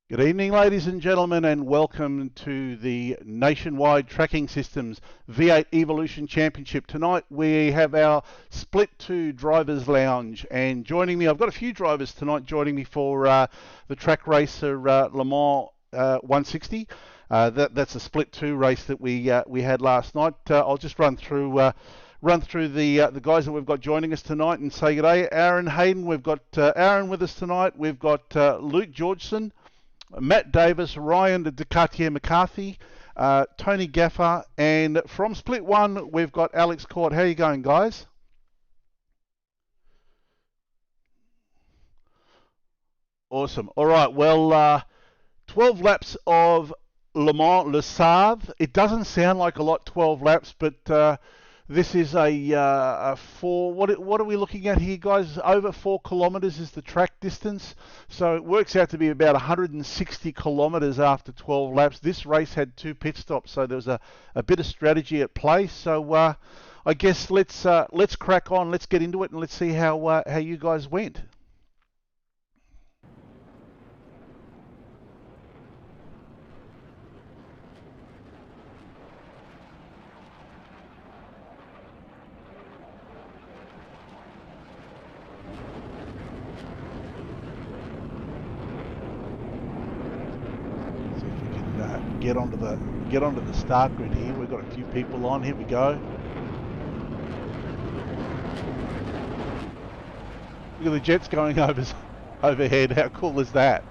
Good evening, ladies and gentlemen, and welcome to the Nationwide Tracking Systems V8 Evolution Championship. Tonight we have our Split 2 Drivers Lounge, and joining me, I've got a few drivers tonight joining me for the Trak Racer Le Mans 160. That's a Split 2 race that we had last night. I'll just run through the guys that we've got joining us tonight and say good day. Aaron Hayden, we've got Aaron with us tonight. We've got Luke Georgeson, Matt Davis, Ryan Ducatier McCarthy, Tony Gaffer, and from Split 1 we've got Alex Court. How are you going, guys? Awesome. All right, well, 12 laps of Le Mans Le Save. It doesn't sound like a lot, 12 laps, but this is a what are we looking at here, guys? Over 4 kilometres is the track distance, so it works out to be about 160 kilometres after 12 laps. This race had 2 pit stops, so there was a bit of strategy at play. So I guess let's crack on, let's get into it, and let's see how you guys went. Get onto the start grid here. We've got a few people on. Here we go. Look at the jets going overhead. How cool is that?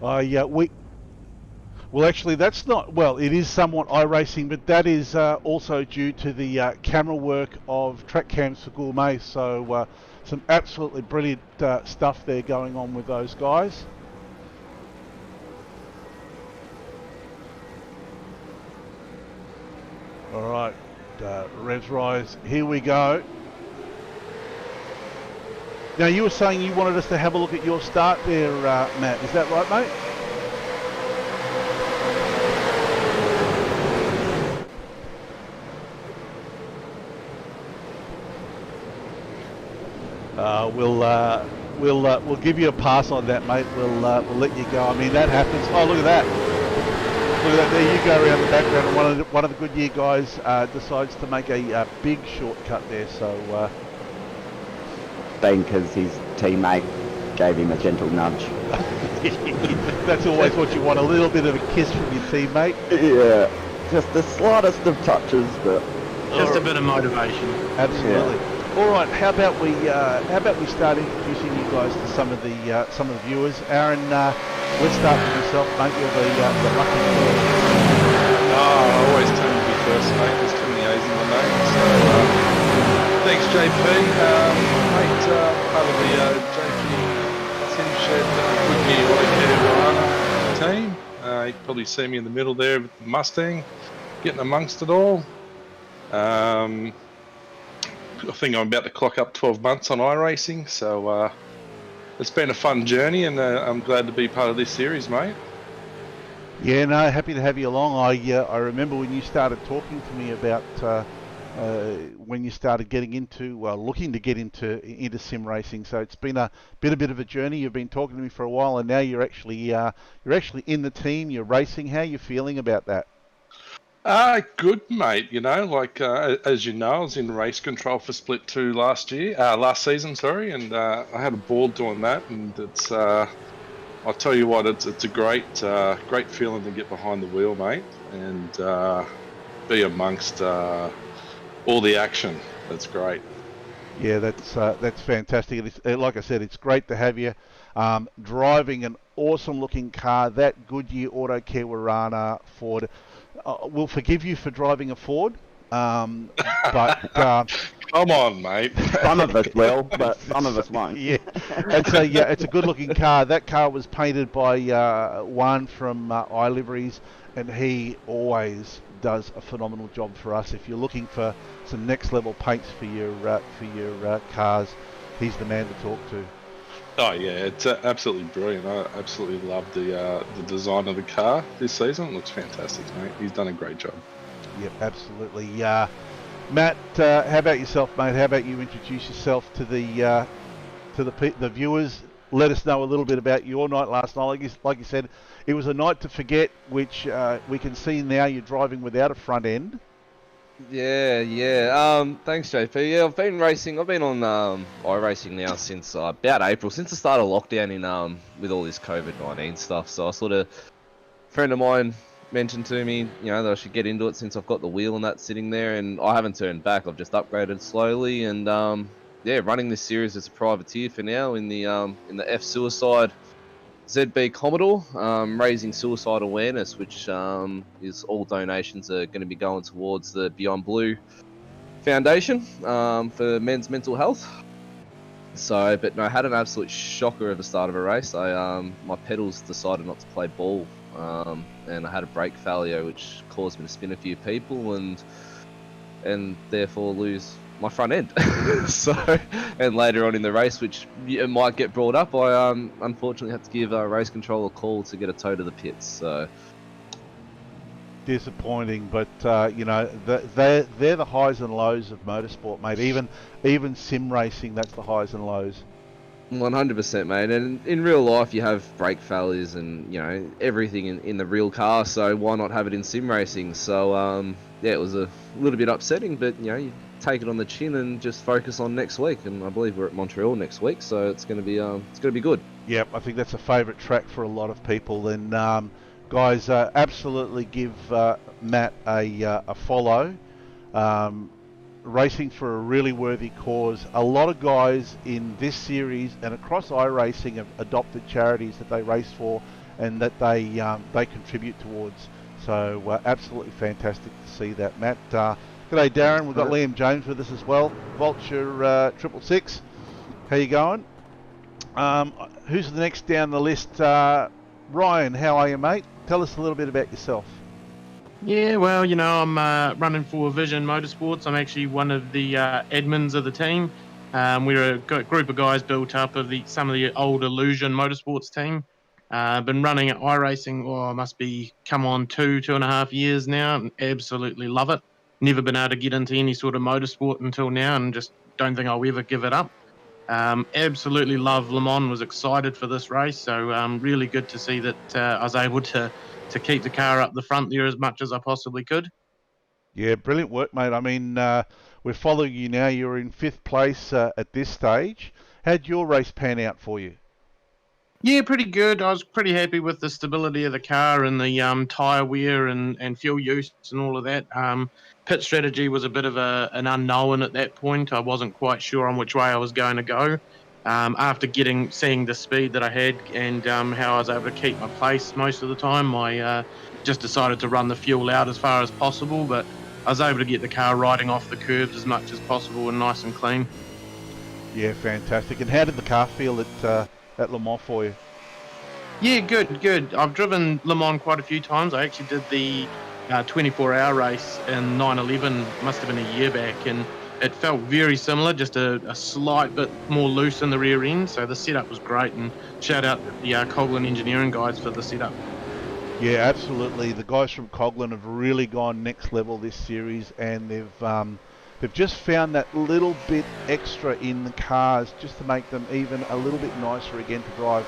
Yeah, well, actually, that's not, well, it is somewhat iRacing, but that is also due to the camera work of Track Cams for Gourmet. So some absolutely brilliant stuff there going on with those guys. All right, revs rise. Here we go. Now, you were saying you wanted us to have a look at your start there, Matt. Is that right, mate? We'll give you a pass on that, mate. We'll let you go. I mean, that happens. Oh, look at that! Look at that. There you go around the background, and one of the Goodyear guys decides to make a big shortcut there. So, because his teammate gave him a gentle nudge. That's always what you want, a little bit of a kiss from your teammate. Yeah, just the slightest of touches, but just a bit of motivation. Absolutely. Yeah. All right, how about we start introducing you guys to some of the viewers. Aaron, let's start with yourself, mate. You're the lucky girl. I always tend to be first, mate. There's too many A's in my name. So thanks, JP. Mate, part of the JP Tim Shed Goodyear team. You can probably see me in the middle there with the Mustang, getting amongst it all. I think I'm about to clock up 12 months on iRacing, so it's been a fun journey, and I'm glad to be part of this series, mate. Yeah, no, happy to have you along. I remember when you started talking to me about when you started getting into, looking to get into sim racing. So it's been a bit of a journey. You've been talking to me for a while, and now you're actually in the team. You're racing. How are you feeling about that? Good, mate. You know, like as you know, I was in race control for Split 2 last season, sorry, and I had a ball doing that, and it's I'll tell you what, it's a great feeling to get behind the wheel, mate, and be amongst all the action. That's great. Yeah, that's fantastic. Like I said, it's great to have you driving an awesome-looking car. That Goodyear Auto Kiwarana Ford. We'll forgive you for driving a Ford, but come on, mate. Some of us will, but some of us won't. Yeah, it's a good-looking car. That car was painted by Juan from iLiveries, and he always does a phenomenal job for us. If you're looking for some next-level paints for your cars, he's the man to talk to. Oh yeah, it's absolutely brilliant. I absolutely love the design of the car this season. It looks fantastic, mate. He's done a great job. Yep, absolutely. Matt, how about yourself, mate? How about you introduce yourself to the viewers? Let us know a little bit about your night last night. Like you said, it was a night to forget, which we can see now you're driving without a front end. Yeah. Thanks, JP. Yeah, I've been racing. I've been on iRacing now since about April, since the start of lockdown in with all this COVID-19 stuff. So I sort of, a friend of mine mentioned to me, that I should get into it since I've got the wheel and that sitting there, and I haven't turned back. I've just upgraded slowly, and running this series as a privateer for now in the F Suicide ZB Commodore, raising suicide awareness, which is all donations are going to be going towards the Beyond Blue Foundation for men's mental health. So, but no, I had an absolute shocker at the start of a race. My pedals decided not to play ball, and I had a brake failure, which caused me to spin a few people and therefore lose my front end. So, and later on in the race, which it might get brought up, I unfortunately had to give race control a call to get a tow to the pits. So Disappointing, but they're the highs and lows of motorsport, mate. Even sim racing, that's the highs and lows. 100%, mate. And in real life, you have brake failures and everything in the real car. So why not have it in sim racing? So it was a little bit upsetting, but you take it on the chin and just focus on next week. And I believe we're at Montreal next week, so it's going to be good. Yep, I think that's a favourite track for a lot of people. And guys, absolutely give Matt a follow. Racing for a really worthy cause. A lot of guys in this series and across iRacing have adopted charities that they race for and that they contribute towards. So absolutely fantastic to see that, Matt. G'day, Darren. We've got Liam James with us as well. Vulture 666. How you going? Who's the next down the list? Ryan, how are you, mate? Tell us a little bit about yourself. Yeah, well, I'm running for Vision Motorsports. I'm actually one of the admins of the team. We're a group of guys built up of some of the old Illusion Motorsports team. Been running at iRacing, must be come on 2.5 years now, and absolutely love it. Never been able to get into any sort of motorsport until now, and just don't think I'll ever give it up. Absolutely love Le Mans. Was excited for this race, so really good to see that I was able to keep the car up the front there as much as I possibly could. Yeah, brilliant work, mate. I mean, we're following you now. You're in 5th place at this stage. How'd your race pan out for you? Yeah, pretty good. I was pretty happy with the stability of the car and the tyre wear and fuel use and all of that. Pit strategy was a bit of an unknown at that point. I wasn't quite sure on which way I was going to go. After seeing the speed that I had and how I was able to keep my place most of the time, I just decided to run the fuel out as far as possible. But I was able to get the car riding off the curves as much as possible and nice and clean. Yeah, fantastic. And how did the car feel at Le Mans for you? Yeah, good. I've driven Le Mans quite a few times. I actually did the 24-hour race in 9/11, must have been a year back, and it felt very similar, just a slight bit more loose in the rear end. So the setup was great, and shout out the Coghlan engineering guys for the setup. Yeah, absolutely. The guys from Coghlan have really gone next level this series, and they've just found that little bit extra in the cars just to make them even a little bit nicer again to drive.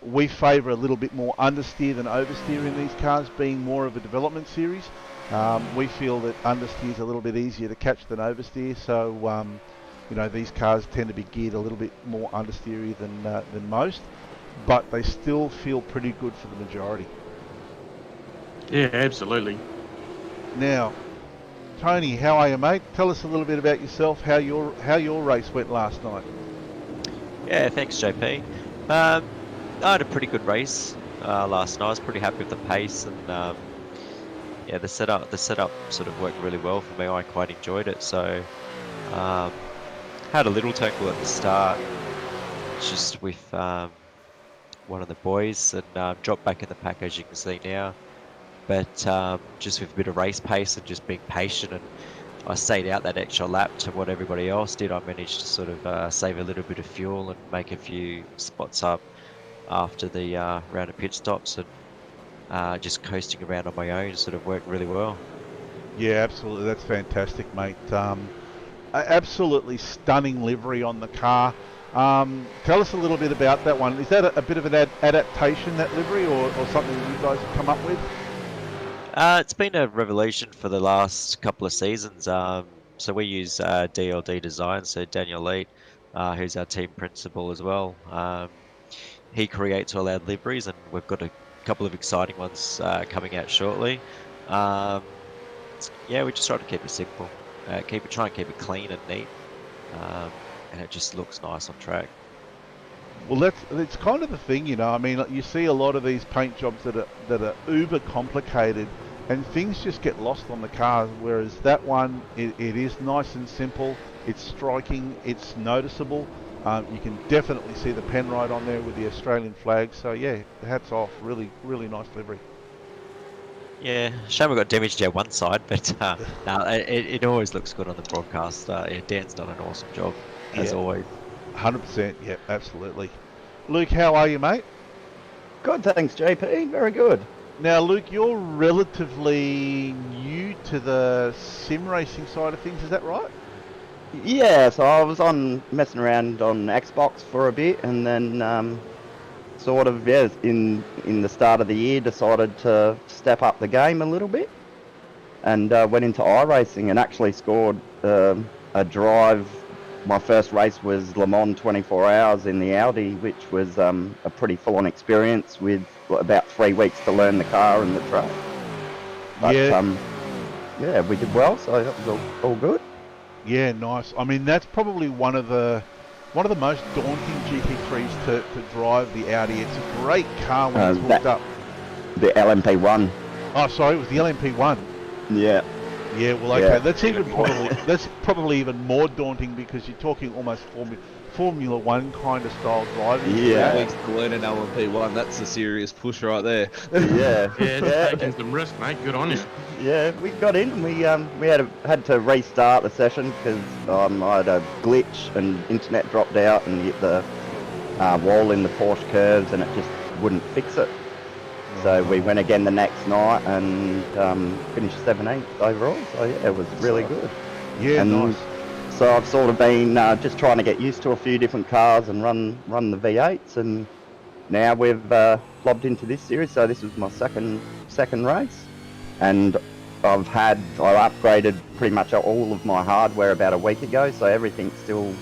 We favour a little bit more understeer than oversteer in these cars, being more of a development series. We feel that understeer is a little bit easier to catch than oversteer, so these cars tend to be geared a little bit more understeery than most, but they still feel pretty good for the majority. Yeah, absolutely. Now, Tony, how are you, mate? Tell us a little bit about yourself, how your race went last night. Yeah, thanks, JP. I had a pretty good race last night. I was pretty happy with the pace, and the setup sort of worked really well for me. I quite enjoyed it. So had a little tackle at the start, just with one of the boys, and dropped back in the pack, as you can see now. But just with a bit of race pace and just being patient and I stayed out that extra lap to what everybody else did. I managed to sort of save a little bit of fuel and make a few spots up after the round of pit stops, and just coasting around on my own sort of worked really well. Yeah, absolutely. That's fantastic, mate. Absolutely stunning livery on the car. Tell us a little bit about that one. Is that a bit of an adaptation, that livery, or something you guys have come up with? It's been a revolution for the last couple of seasons. So we use DLD Design, so Daniel Leet, who's our team principal as well. He creates all our liveries, and we've got a couple of exciting ones coming out shortly. Yeah, we just try to keep it simple, try and keep it clean and neat, and it just looks nice on track. Well, it's kind of the thing, you know. I mean, you see a lot of these paint jobs that are uber complicated, and things just get lost on the cars. Whereas that one, it is nice and simple. It's striking. It's noticeable. You can definitely see the Penrite on there with the Australian flag. So yeah, hats off. Really, really nice livery. Yeah, shame we got damaged out one side, but no, it always looks good on the broadcast. Yeah, Dan's done an awesome job, as always. 100%, yeah, absolutely. Luke, how are you, mate? Good, thanks, JP. Very good. Now, Luke, you're relatively new to the sim racing side of things, is that right? Yeah, so I was messing around on Xbox for a bit, and then sort of, in the start of the year, decided to step up the game a little bit, and went into iRacing and actually scored a drive. My first race was Le Mans 24 hours in the Audi, which was a pretty full-on experience with about 3 weeks to learn the car and the track. But yeah, we did well, so that was all good. Yeah, nice. I mean, that's probably one of the most daunting GT3s to drive, the Audi. It's a great car when it's hooked up. The LMP1. Oh, sorry, it was the LMP1. Yeah. Yeah, well, okay, that's probably even more daunting because you're talking almost Formula One kind of style driving. Yeah. Weeks to learn an LMP1, that's a serious push right there. Yeah. Yeah, taking some risk, mate. Good on you. Yeah, we got in. We had to restart the session because I had a glitch and internet dropped out and hit the wall in the Porsche curves and it just wouldn't fix it. So we went again the next night and finished 17th overall. So yeah, it was really good. Yeah, and nice. So I've sort of been just trying to get used to a few different cars and run the V8s, and now we've lobbed into this series. So this was my second race, and I upgraded pretty much all of my hardware about a week ago. So everything's still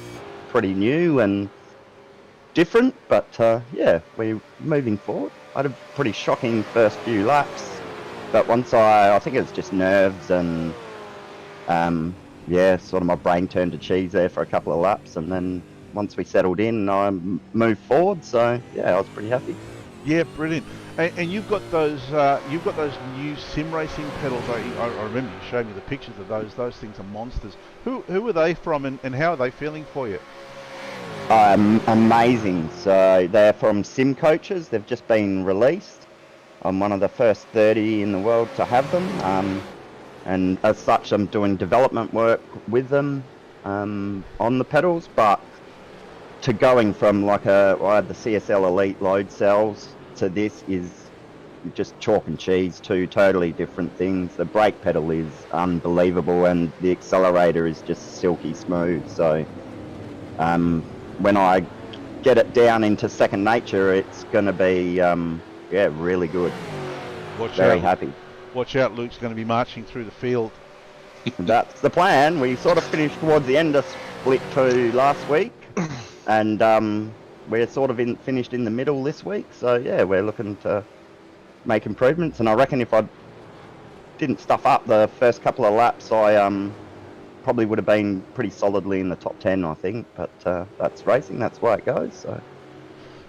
pretty new and different, but yeah, we're moving forward. I had a pretty shocking first few laps, but once I think it was just nerves and yeah, sort of my brain turned to cheese there for a couple of laps, and then once we settled in, I moved forward. So yeah, I was pretty happy. Yeah, brilliant. And you've got those new sim racing pedals. I remember you showed me the pictures of those. Those things are monsters. Who are they from, and how are they feeling for you? Amazing. So they're from Sim Coaches. They've just been released. I'm one of the first 30 in the world to have them. And as such, I'm doing development work with them on the pedals. But to going from I had the CSL Elite load cells to this is just chalk and cheese, two totally different things. The brake pedal is unbelievable and the accelerator is just silky smooth. So when I get it down into second nature, it's going to be really good. Very happy. Watch out, Luke's going to be marching through the field. That's the plan. We sort of finished towards the end of Split 2 last week, and we're sort of finished in the middle this week. So yeah, we're looking to make improvements, and I reckon if I didn't stuff up the first couple of laps, I probably would have been pretty solidly in the top 10, I think. But that's racing. That's why it goes. So.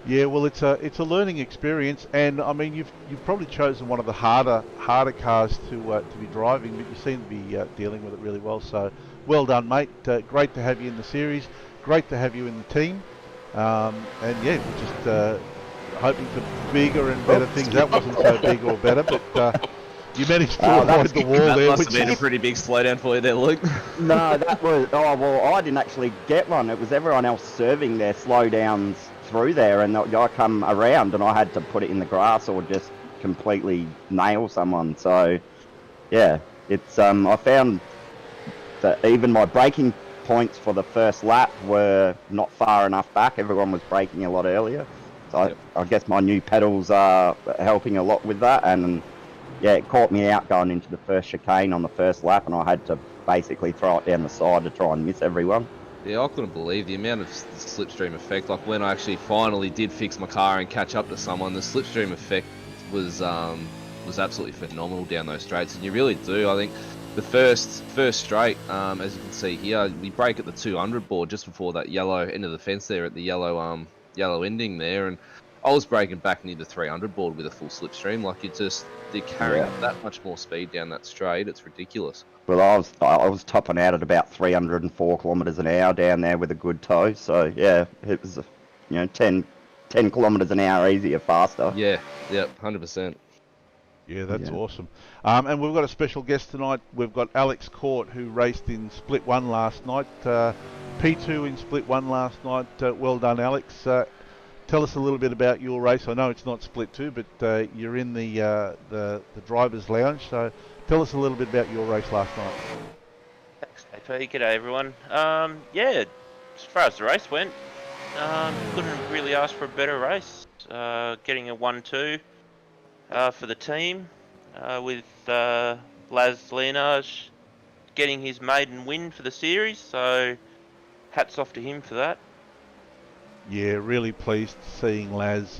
Yeah, well, it's a learning experience, and I mean you've probably chosen one of the harder cars to be driving, but you seem to be dealing with it really well. So well done, mate. Great to have you in the series. Great to have you in the team. And yeah, we're just hoping for bigger and better things. That wasn't so big or better, but You managed to that avoid was- the wall That there, must which have been a is... pretty big slowdown for you there, Luke. No, that was. Oh well, I didn't actually get one. It was everyone else serving their slowdowns through there, and I come around and I had to put it in the grass or just completely nail someone. So, yeah, it's I found that even my braking points for the first lap were not far enough back. Everyone was braking a lot earlier. So Yep. I guess my new pedals are helping a lot with that, and yeah, it caught me out going into the first chicane on the first lap, and I had to basically throw it down the side to try and miss everyone. Yeah, I couldn't believe the amount of slipstream effect. Like when I actually finally did fix my car and catch up to someone, the slipstream effect was absolutely phenomenal down those straights. And you really do. I think the first straight, as you can see here, we brake at the 200 board just before that yellow end of the fence there at the yellow ending there, and I was braking back near the 300 board with a full slipstream. Like they're carrying that much more speed down that straight. It's ridiculous. Well, I was topping out at about 304 kilometres an hour down there with a good tow. So yeah, it was 10 kilometres an hour easier, faster. Yeah, 100%. Yeah, that's Yeah. awesome. And we've got a special guest tonight. We've got Alex Court, who raced in Split 1 last night. P2 in Split 1 last night. Well done, Alex. Tell us a little bit about your race. I know it's not Split 2, but you're in the driver's lounge. So tell us a little bit about your race last night. Thanks, AP. G'day, everyone. Yeah, as far as the race went, couldn't really ask for a better race. Getting a 1-2 for the team with Laz Lenage getting his maiden win for the series. So hats off to him for that. Yeah, really pleased seeing Laz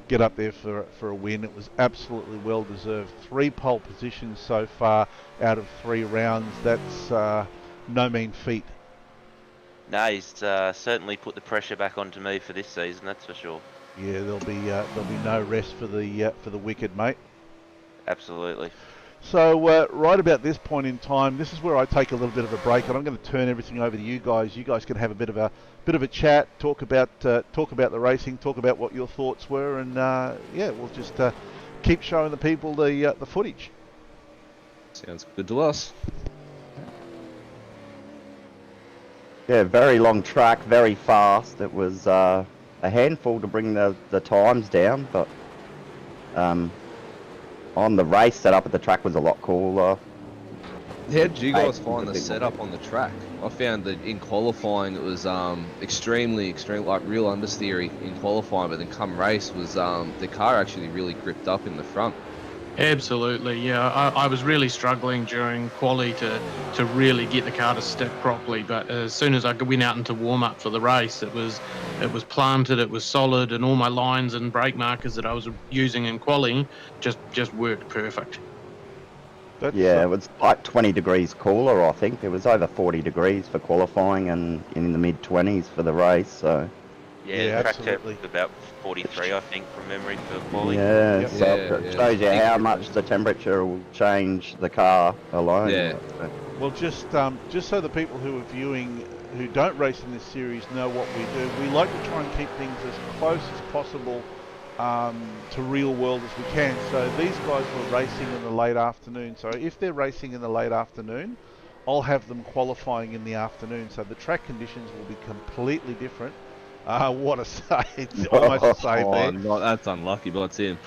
get up there for a win. It was absolutely well deserved. 3 pole positions so far out of 3 rounds. That's no mean feat. No, he's certainly put the pressure back onto me for this season. That's for sure. Yeah, there'll be no rest for the wicked, mate. Absolutely. So right about this point in time, this is where I take a little bit of a break, and I'm going to turn everything over to you guys. You guys can have a bit of a chat, talk about the racing, talk about what your thoughts were, and yeah, we'll just keep showing the people the footage. Sounds good to us. Yeah, very long track, very fast. It was a handful to bring the times down, but on the race setup at the track was a lot cooler. How did you guys find the setup on the track? I found that in qualifying it was extremely, like real understeery in qualifying, but then come race was the car actually really gripped up in the front. Absolutely, yeah. I was really struggling during quali to really get the car to stick properly, but as soon as I went out into warm-up for the race, it was planted, it was solid, and all my lines and brake markers that I was using in quali just worked perfect. That's, Yeah, it was like 20 degrees cooler, I think. It was over 40 degrees for qualifying and in the mid-20s for the race, so... Yeah, the track absolutely. about 43, I think, from memory for quali. Yeah, Yep. so it shows you how much the temperature will change the car alone. Yeah. Well, just so the people who are viewing, who don't race in this series, know what we do. We like to try and keep things as close as possible to real world as we can. So these guys were racing in the late afternoon. So if they're racing in the late afternoon, I'll have them qualifying in the afternoon. So the track conditions will be completely different. What a say! It's almost the same Oh, there. that's unlucky, but it's him.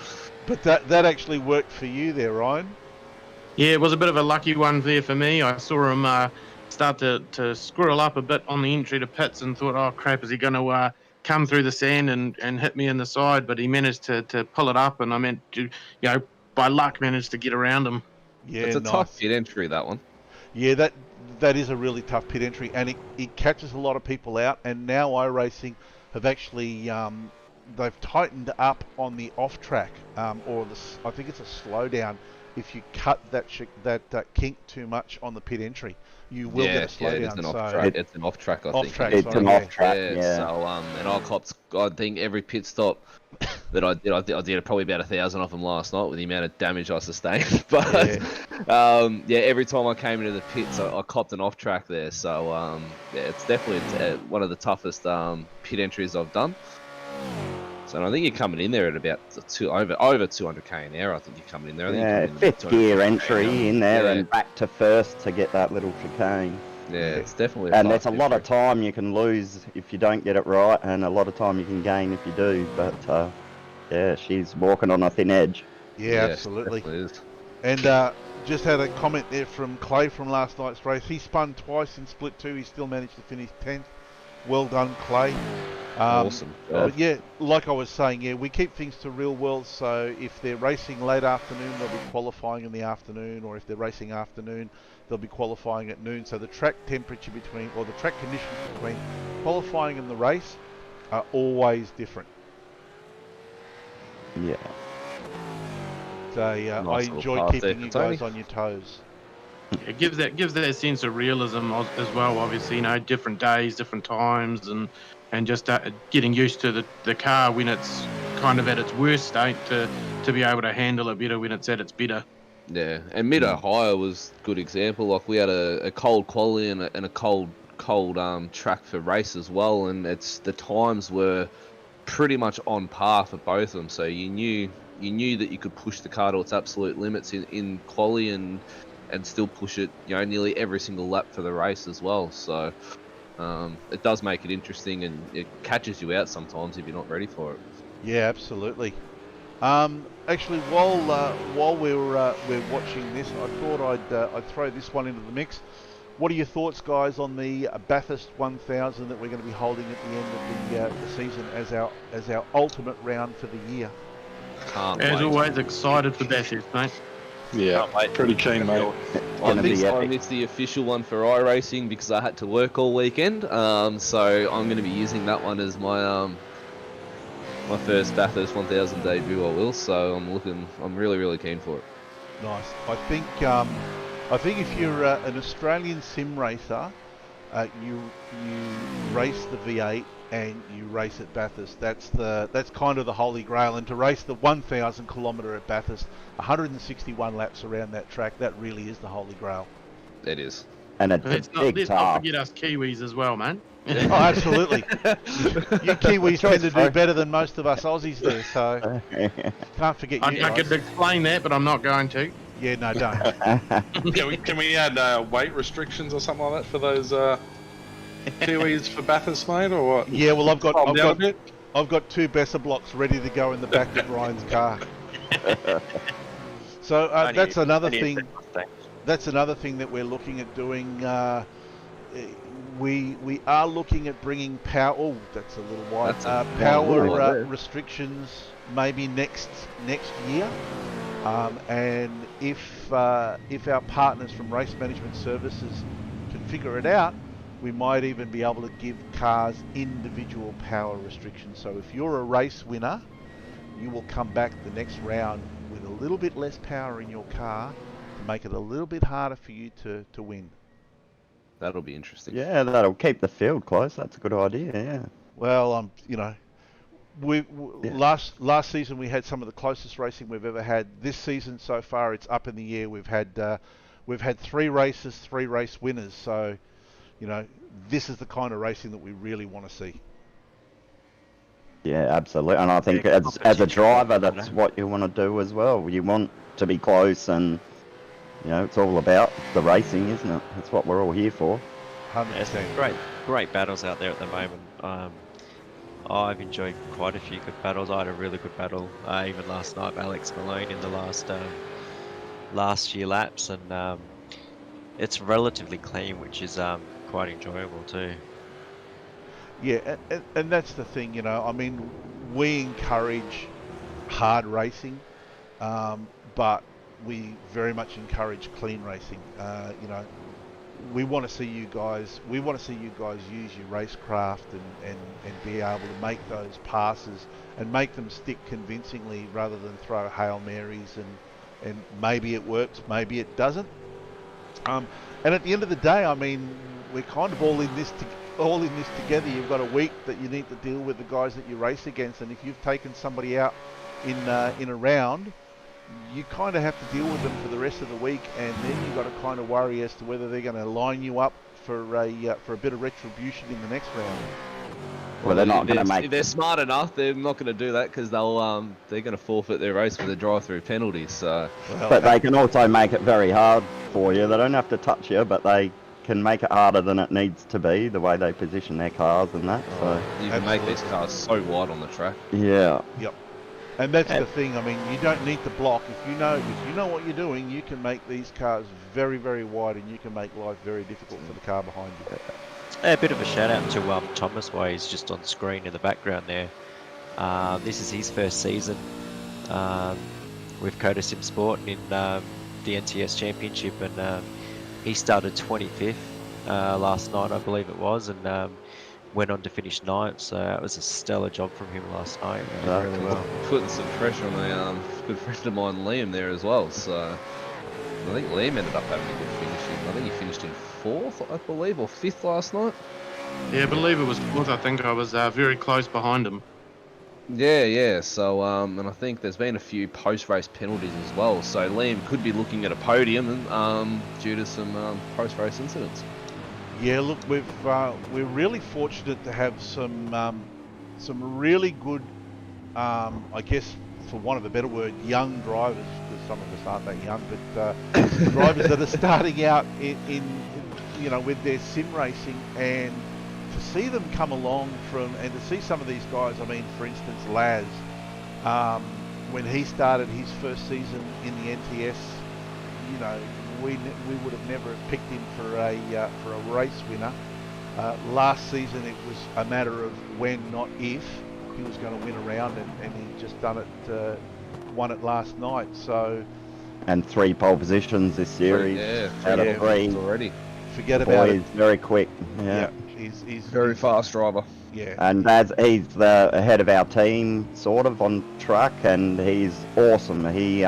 But that actually worked for you there, Ryan. Yeah, it was a bit of a lucky one there for me. I saw him start to squirrel up a bit on the entry to pits and thought, oh crap, is he going to come through the sand and hit me in the side? But he managed to pull it up, and I meant to, by luck managed to get around him. Yeah, It's a nice. tough pit entry, that one. Yeah, that is a really tough pit entry, and it catches a lot of people out. And now iRacing have actually they've tightened up on the off track, or I think it's a slowdown. If you cut that kink too much on the pit entry, you will get a slowdown. It's an off track. It's an off track, I think. Off-track, It's sorry, an yeah. off track, yeah. So and I copped, I think every pit stop that I did probably about 1,000 of them last night with the amount of damage I sustained. But every time I came into the pits, I copped an off track there. So it's definitely one of the toughest pit entries I've done. So and I think you're coming in there at about over 200k an hour. I think you're coming in there. I think you're Yeah, coming in at 5th gear 250k entry an hour. in there Yeah. and back to first to get that little chicane. Yeah, it's definitely. And there's a lot of time you can lose if you don't get it right, and a lot of time you can gain if you do. But yeah, she's walking on a thin edge. Yeah, absolutely. Is. And just had a comment there from Clay from last night's race. He spun twice in split 2. He still managed to finish 10th. Well done, Clay. Awesome. But yeah, like I was saying, yeah, we keep things to real world. So if they're racing late afternoon, they'll be qualifying in the afternoon, or if they're racing afternoon, they'll be qualifying at noon. So the track temperature between, or the track conditions between qualifying and the race are always different. Yeah. So I Nice enjoy little path keeping there you for Tony. guys on your toes. It gives that sense of realism as well. Obviously, you know, different days, different times, and just getting used to the car when it's kind of at its worst state to be able to handle it better when it's at its better. Yeah, and Mid Ohio was a good example. Like we had a cold quality and a cold track for race as well, and the times were pretty much on par for both of them. So you knew that you could push the car to its absolute limits in quali and still push it, you know, nearly every single lap for the race as well. So it does make it interesting, and it catches you out sometimes if you're not ready for it. Yeah, absolutely. Actually, while we're watching this, I thought I'd throw this one into the mix. What are your thoughts, guys, on the Bathurst 1000 that we're going to be holding at the end of the season as our ultimate round for the year? As always, excited for Bathurst, mate. Yeah, pretty keen, mate. I think it's the official one for iRacing because I had to work all weekend. So I'm going to be using that one as my my first Bathurst 1000 debut. I will. So I'm really keen for it. Nice. I think if you're an Australian sim racer, you race the V8 and you race at Bathurst. That's kind of the holy grail. And to race the 1,000 kilometre at Bathurst, 161 laps around that track, that really is the holy grail. It is. And it's Let's a big not task. forget us Kiwis as well, man. Oh, absolutely. You Kiwis tend to do better than most of us Aussies there, so can't forget you I guys. could explain that, but I'm not going to. Yeah, no, don't. Can we add weight restrictions or something like that for those Kiwis for Bathurst, mate, or what? Yeah, well, I've Calm down a bit. got 2 Besser blocks ready to go in the back of Ryan's car. So that's another thing. That's another thing that we're looking at doing. We are looking at bringing power. Oh, that's a little wide. Power restrictions maybe next year. And if our partners from Race Management Services can figure it out, we might even be able to give cars individual power restrictions. So if you're a race winner, you will come back the next round with a little bit less power in your car to make it a little bit harder for you to win. That'll be interesting. Yeah, that'll keep the field close. That's a good idea. Yeah. Well, last season we had some of the closest racing we've ever had. This season so far, it's up in the air. We've had 3 races, 3 race winners. So, this is the kind of racing that we really want to see. Yeah, absolutely. And I think as a driver, that's what you want to do as well. You want to be close, and it's all about the racing, isn't it? That's what we're all here for. 100%. Great battles out there at the moment. I've enjoyed quite a few good battles. I had a really good battle even last night with Alex Malone in the last few laps, and it's relatively clean, which is quite enjoyable too. Yeah, and that's the thing, we encourage hard racing, but we very much encourage clean racing. We want to see you guys use your racecraft and be able to make those passes and make them stick convincingly rather than throw Hail Marys and maybe it works, maybe it doesn't. And at the end of the day, we're kind of all in this together. You've got a week that you need to deal with the guys that you race against, and if you've taken somebody out in a round, you kind of have to deal with them for the rest of the week, and then you've got to kind of worry as to whether they're going to line you up for a bit of retribution in the next round. Well, they're not going to if make. they're smart enough, they're not going to do that because they're going to forfeit their race for the drive-through penalties. So, But they can also make it very hard for you. They don't have to touch you, but they can make it harder than it needs to be, the way they position their cars and that. So you can make these cars so wide on the track. yeah. Yep. And that's the thing. I mean, you don't need to block. If you know what you're doing, you can make these cars very, very wide, and you can make life very difficult for the car behind you. A bit of a shout out to Thomas, while he's just on screen in the background there. This is his first season with Coda Sim Sport in the NTS Championship, and he started 25th last night, I believe it was, and went on to finish 9th. So that was a stellar job from him last night. Really well. Putting some pressure on a good friend of mine, Liam, there as well. So I think Liam ended up having a good finish. I think he finished in 4th, I believe, or 5th last night. Yeah, I believe it was 4th. I think I was very close behind him. Yeah. So, and I think there's been a few post-race penalties as well. So Liam could be looking at a podium due to some post-race incidents. Yeah, look, we're really fortunate to have some really good, I guess, for want of a better word, young drivers, because some of us aren't that young, but drivers that are starting out in with their sim racing, and to see them come along and to see some of these guys. I mean, for instance, Laz, when he started his first season in the NTS, we would have never picked him for a race winner. Last season it was a matter of when, not if, he was going to win a round, and he just won it last night. So, And 3 pole positions this series. Out of 3 already. Forget about it. He's very quick. Yeah. He's Very fast driver. Yeah. And as he's the head of our team, sort of, on track, and he's awesome. He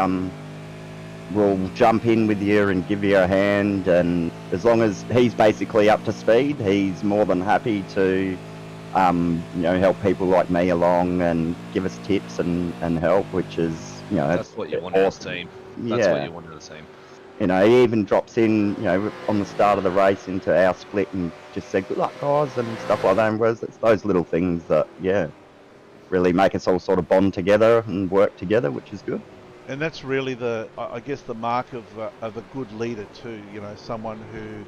will jump in with you and give you a hand, and as long as he's basically up to speed, he's more than happy to help people like me along and give us tips and help, which is That's what you want in a team. That's what you want in a team. He even drops in, on the start of the race into our split and just said, "Good luck, guys," and stuff like that. And whereas it's those little things that, really make us all sort of bond together and work together, which is good. And that's really the mark of a good leader too. Someone who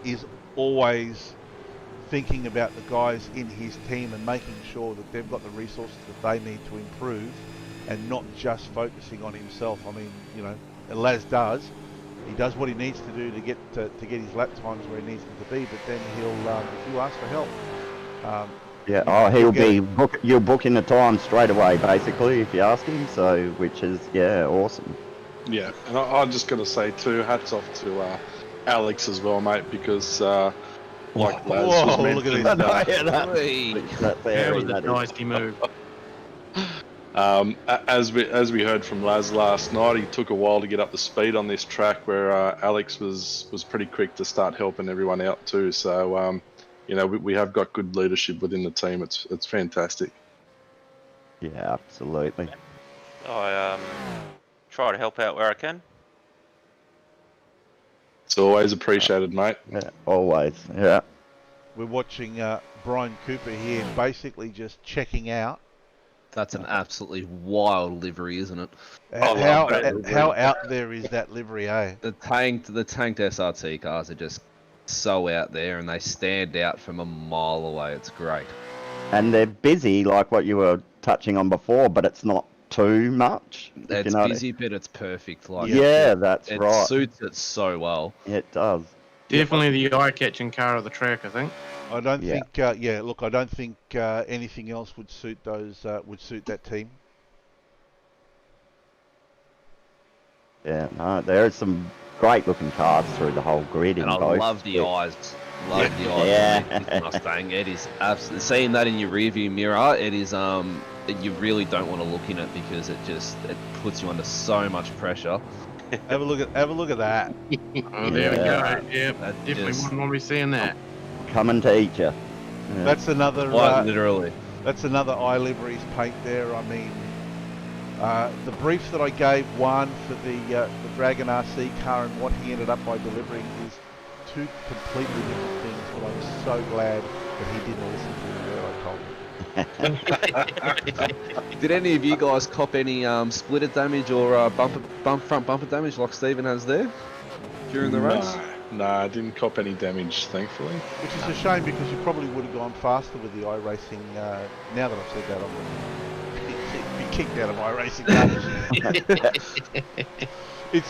is always thinking about the guys in his team and making sure that they've got the resources that they need to improve, and not just focusing on himself. I mean, Laz does. He does what he needs to do to get his lap times where he needs them to be. But then he'll, if you ask for help, you'll book in the time straight away, basically, if you ask him. So, which is awesome. Yeah, and I'm just going to say too, hats off to Alex as well, mate, because like Laz was mentioned, look at That was a dicey move. As we heard from Laz last night, he took a while to get up to speed on this track, where Alex was pretty quick to start helping everyone out too. So we have got good leadership within the team. It's fantastic. Yeah, absolutely. I try to help out where I can. It's always appreciated, mate. Yeah, always. Yeah. We're watching Brian Cooper here, basically just checking out. That's an absolutely wild livery, isn't it? How out there is that livery, eh? The tanked SRT cars are just so out there, and they stand out from a mile away. It's great. And they're busy, like what you were touching on before, but it's not too much. It's busy, but it's perfect. Like that's it right. It suits it so well. It does. Definitely the eye-catching car of the track, I think. I don't think. I don't think anything else would suit that team. Yeah, no, there are some great-looking cars through the whole grid. And I love the eyes. Love the eyes of this Mustang. It is absolutely, seeing that in your rearview mirror. It is you really don't want to look in it, because it puts you under so much pressure. Have a look at that. Oh, there we go. Yeah, definitely wouldn't want to be seeing that. Coming to eat you. Yeah. That's another. Literally. That's another iLivery's paint there. I mean, the brief that I gave Juan for the Dragon RC car and what he ended up by delivering is two completely different things. But I'm so glad but he didn't listen to a word I told him. Did any of you guys cop any splitter damage or front bumper damage like Stephen has there during the race? No, I didn't cop any damage, thankfully. Which is a shame because you probably would have gone faster with the iRacing. Now that I've said that, I'm going to be kicked out of iRacing. It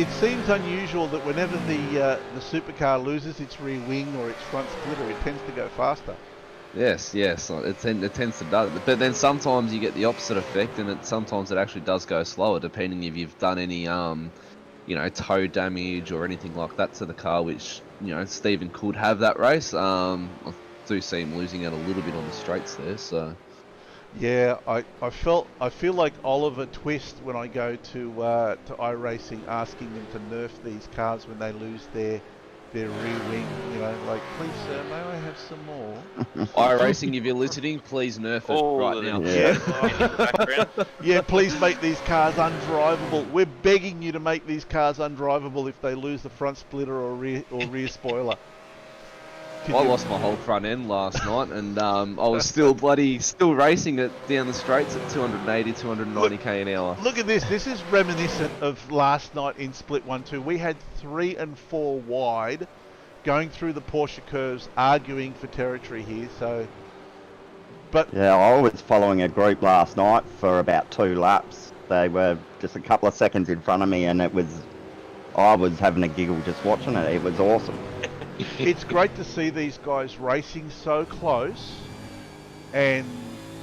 seems unusual that whenever the supercar loses its rear wing or its front splitter, it tends to go faster. Yes, it tends to do. But then sometimes you get the opposite effect, and sometimes it actually does go slower, depending if you've done any toe damage or anything like that to the car, which Stephen could have that race. I do see him losing out a little bit on the straights there. So yeah, I feel like Oliver Twist when I go to iRacing, asking them to nerf these cars when they lose their rear wing. Like, please sir, may I have some more? iRacing, if you're listening, please nerf it right now. Yeah, please make these cars undrivable. We're begging you to make these cars undrivable if they lose the front splitter or rear spoiler. I lost my whole front end last night, and I was still racing it down the straights at 280, 290k an hour. Look at this. This is reminiscent of last night in Split 1-2. We had 3 and 4 wide going through the Porsche curves, arguing for territory here. Yeah, I was following a group last night for about 2 laps. They were just a couple of seconds in front of me, and I was having a giggle just watching it. It was awesome. It's great to see these guys racing so close and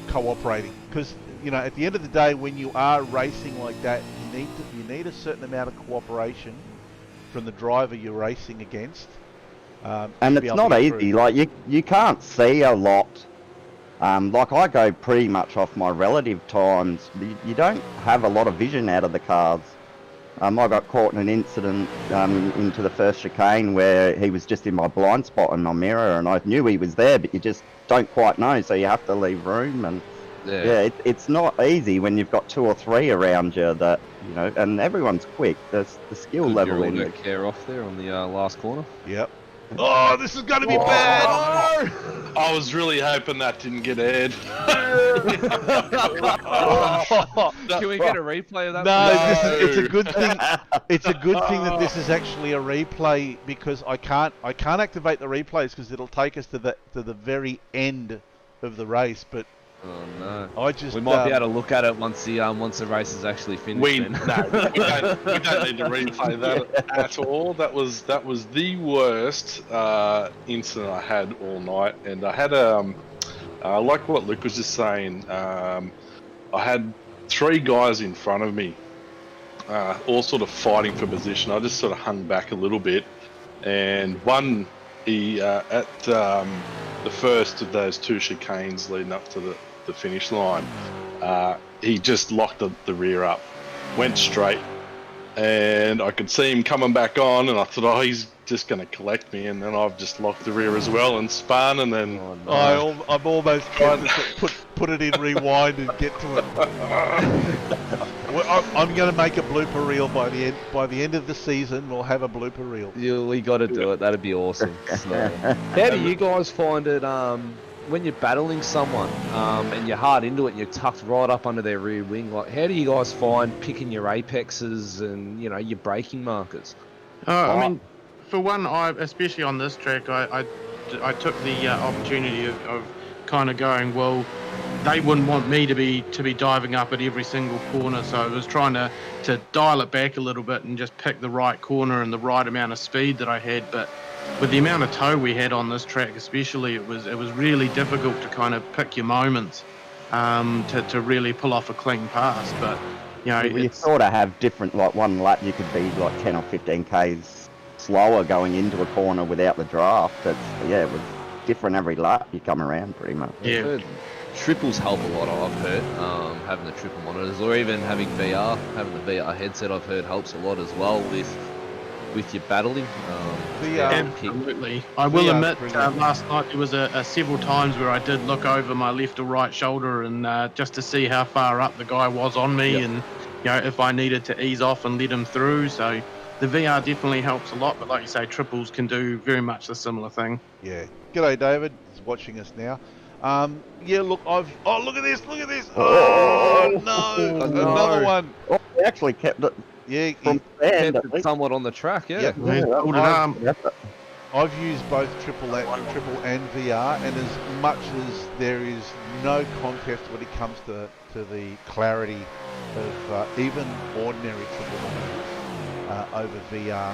cooperating, because at the end of the day, when you are racing like that, you need a certain amount of cooperation from the driver you're racing against. And it's not easy. Like you can't see a lot. Like I go pretty much off my relative times. You don't have a lot of vision out of the cars. I got caught in an incident into the first chicane where he was just in my blind spot in my mirror, and I knew he was there, but you just don't quite know, so you have to leave room. And it's not easy when you've got 2 or 3 around you that and everyone's quick. The skill level in the care off there on the last corner. Yep. Oh, this is going to be bad! I was really hoping that didn't get aired. Can we get a replay of that? No, it's a good thing. It's a good thing that this is actually a replay, because I can't activate the replays because it'll take us to the very end of the race. But oh no, we might be able to look at it once the race is actually finished. We don't need to replay that at all. That was the worst incident I had all night, and I had like what Luke was just saying. I had 3 guys in front of me, all sort of fighting for position. I just sort of hung back a little bit, and one he at the first of those 2 chicanes leading up to the finish line, he just locked the rear up, went straight, and I could see him coming back on, and I thought, oh, he's just going to collect me, and then I've just locked the rear as well and spun, and then I'm almost trying to put it in rewind and get to it. I'm going to make a blooper reel by the end of the season. We'll have a blooper reel. Yeah, we got to do it. That'd be awesome. So, how do you guys find it when you're battling someone and you're hard into it and you're tucked right up under their rear wing? Like, how do you guys find picking your apexes and your braking markers? I mean, for one, especially on this track, I took the opportunity of kind of going, well, they wouldn't want me to be diving up at every single corner, so I was trying to dial it back a little bit and just pick the right corner and the right amount of speed that I had. But with the amount of tow we had on this track especially, it was really difficult to kind of pick your moments to really pull off a clean pass. But you sort of have different, like one lap you could be like 10 or 15 k's slower going into a corner without the draft. It was different every lap you come around pretty much. Yeah. Triples help a lot, I've heard, having the triple monitors, or even having VR, having the VR headset, I've heard helps a lot as well with your battling. Absolutely. I will admit, last night there was several times where I did look over my left or right shoulder and just to see how far up the guy was on me, and if I needed to ease off and let him through. So the VR definitely helps a lot, but like you say, triples can do very much a similar thing. Yeah. G'day, David. It's watching us now. Yeah, look, oh, look at this, Oh, no, another one. Oh, he actually kept it Yeah, from stand. Kept it somewhat on the track, yeah. Yep. He's pulled it up. I've used both triple and VR, and as much as there is no contest when it comes to the clarity of even ordinary triple over VR,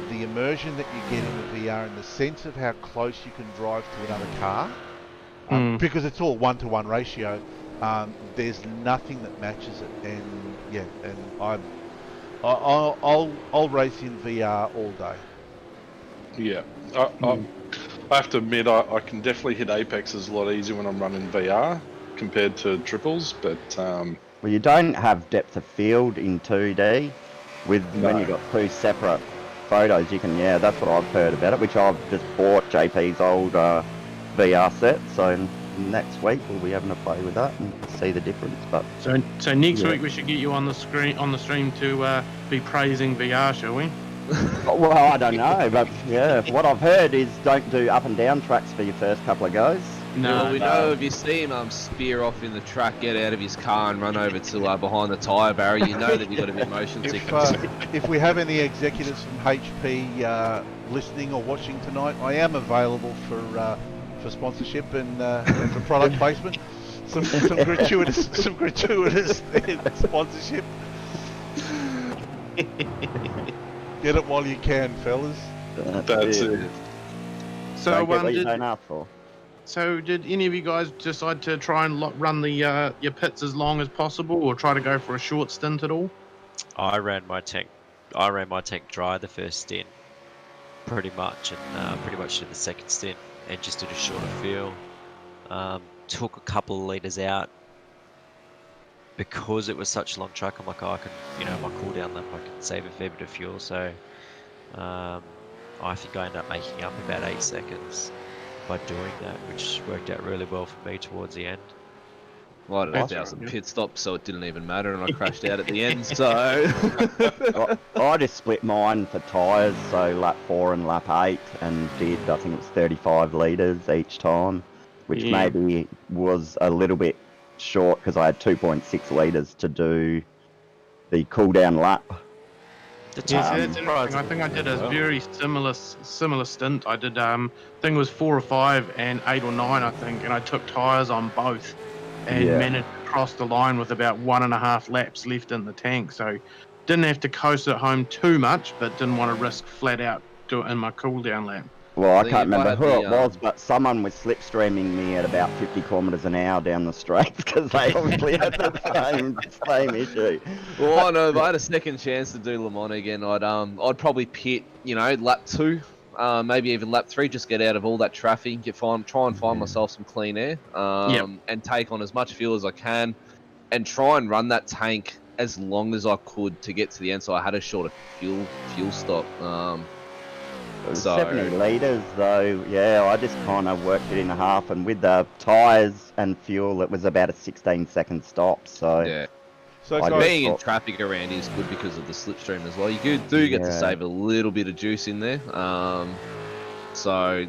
the immersion that you get in the VR and the sense of how close you can drive to another car, because it's all 1-to-1 ratio, there's nothing that matches it. And yeah, and I'll race in VR all day. Yeah, I have to admit, I can definitely hit Apexes a lot easier when I'm running VR compared to triples, but Well, you don't have depth of field in 2D. When you've got two separate photos, you can, that's what I've heard about it, which I've just bought JP's old VR set, so next week we'll be having to play with that and see the difference. But So next week we should get you on the stream to be praising VR, shall we? well, I don't know, but what I've heard is don't do up and down tracks for your first couple of goes. Well, we know if you see him spear off in the track, get out of his car and run over to behind the tyre barrier, you know that you've got a bit motion sickness. If we have any executives from HP listening or watching tonight, I am available for sponsorship and for product placement. Some gratuitous sponsorship. Get it while you can, fellas. that's it. So Don't get what you don't ask for. So did any of you guys decide to try and run the your pits as long as possible, or try to go for a short stint at all? I ran my tank dry the first stint, pretty much, and pretty much did the second stint and just did a shorter fuel. Took a couple of litres out because it was such a long track. I'm like, I can, my cool down lap, I can save a fair bit of fuel. So I think I ended up making up about 8 seconds by doing that, which worked out really well for me towards the end. Well, I had 1,000 pit stops, so it didn't even matter, and I crashed out at the end, so... I just split mine for tyres, so lap 4 and lap 8, and did, I think it was 35 litres each time, which maybe was a little bit short, because I had 2.6 litres to do the cool down lap. That's interesting. I think I did a very similar stint. I did, I think it was 4 or 5 and 8 or 9, I think, and I took tyres on both and managed to cross the line with about 1.5 laps left in the tank. So didn't have to coast it home too much, but didn't want to risk flat out in my cool down lap. Well, I can't remember who it was, but someone was slipstreaming me at about 50 kilometres an hour down the straight because they obviously had the same issue. Well, I know, if I had a second chance to do Le Mans again, I'd probably pit, lap 2, maybe even lap 3, just get out of all that traffic, try and find myself some clean air, and take on as much fuel as I can, and try and run that tank as long as I could to get to the end, so I had a shorter fuel stop. So 70 litres though, I just kind of worked it in half, and with the tyres and fuel it was about a 16-second stop, so... So being in traffic around is good because of the slipstream as well. You do get to save a little bit of juice in there, so